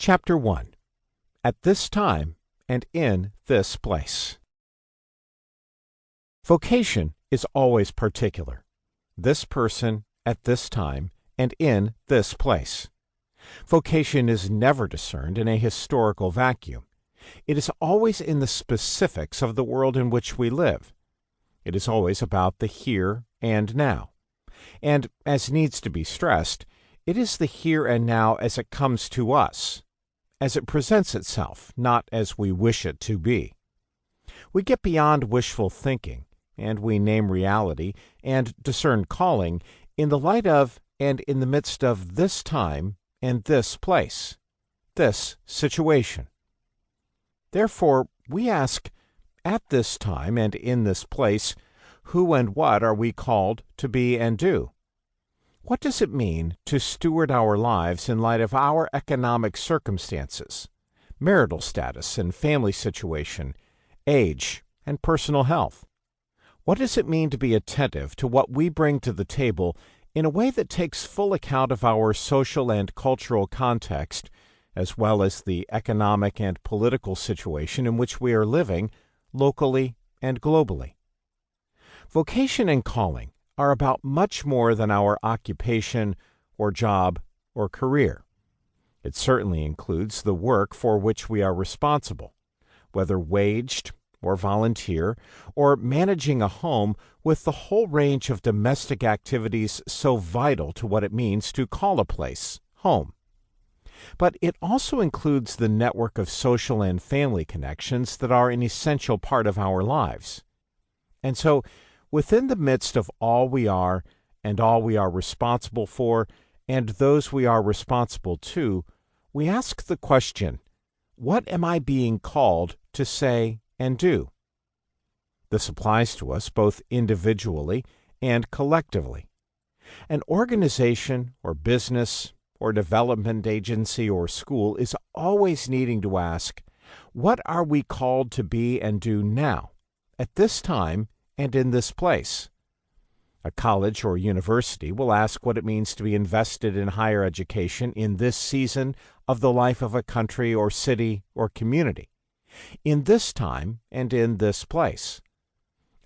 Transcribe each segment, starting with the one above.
Chapter 1. At this time and in this place. Vocation is always particular. This person at this time and in this place. Vocation is never discerned in a historical vacuum. It is always in the specifics of the world in which we live. It is always about the here and now. And, as needs to be stressed, it is the here and now as it comes to us, as it presents itself, not as we wish it to be. We get beyond wishful thinking, and we name reality and discern calling in the light of and in the midst of this time and this place, this situation. Therefore, we ask, at this time and in this place, who and what are we called to be and do? What does it mean to steward our lives in light of our economic circumstances, marital status and family situation, age, and personal health? What does it mean to be attentive to what we bring to the table in a way that takes full account of our social and cultural context, as well as the economic and political situation in which we are living, locally and globally? Vocation and calling are about much more than our occupation or job or career. It certainly includes the work for which we are responsible, whether waged or volunteer, or managing a home with the whole range of domestic activities so vital to what it means to call a place home. But it also includes the network of social and family connections that are an essential part of our lives. And so, within the midst of all we are and all we are responsible for and those we are responsible to, we ask the question, what am I being called to say and do? This applies to us both individually and collectively. An organization or business or development agency or school is always needing to ask, what are we called to be and do now, at this time, and in this place? A college or university will ask what it means to be invested in higher education in this season of the life of a country or city or community, in this time and in this place.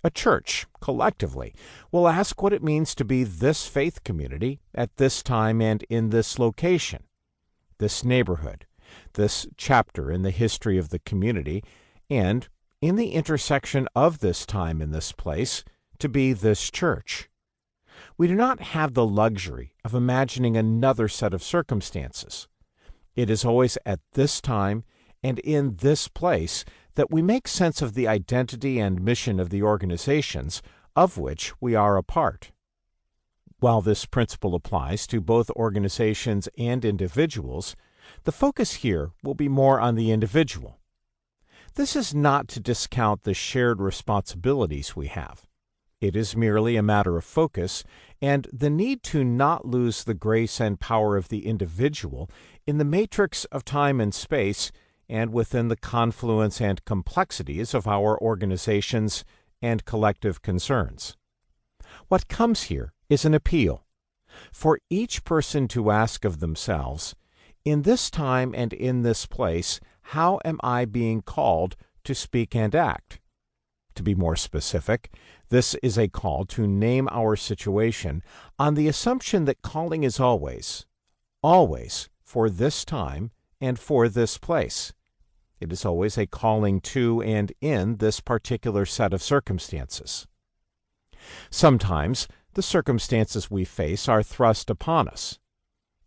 A church, collectively, will ask what it means to be this faith community at this time and in this location, this neighborhood, this chapter in the history of the community, and in the intersection of this time and this place, to be this church. We do not have the luxury of imagining another set of circumstances. It is always at this time and in this place that we make sense of the identity and mission of the organizations of which we are a part. While this principle applies to both organizations and individuals, the focus here will be more on the individual. This is not to discount the shared responsibilities we have. It is merely a matter of focus and the need to not lose the grace and power of the individual in the matrix of time and space and within the confluence and complexities of our organizations and collective concerns. What comes here is an appeal for each person to ask of themselves, in this time and in this place, how am I being called to speak and act? To be more specific, this is a call to name our situation on the assumption that calling is always for this time and for this place. It is always a calling to and in this particular set of circumstances. Sometimes the circumstances we face are thrust upon us.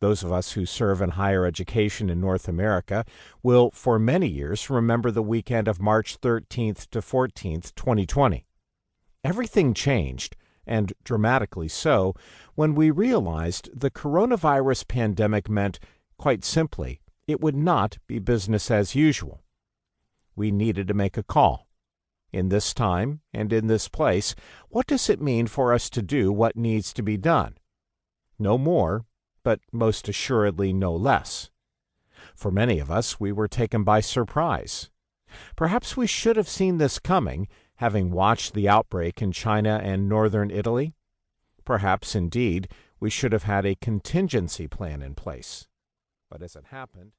Those of us who serve in higher education in North America will, for many years, remember the weekend of March 13th to 14th, 2020. Everything changed, and dramatically so, when we realized the coronavirus pandemic meant, quite simply, it would not be business as usual. We needed to make a call. In this time and in this place, what does it mean for us to do what needs to be done? No more, but most assuredly no less. For many of us, we were taken by surprise. Perhaps we should have seen this coming, having watched the outbreak in China and northern Italy. Perhaps, indeed, we should have had a contingency plan in place. But as it happened,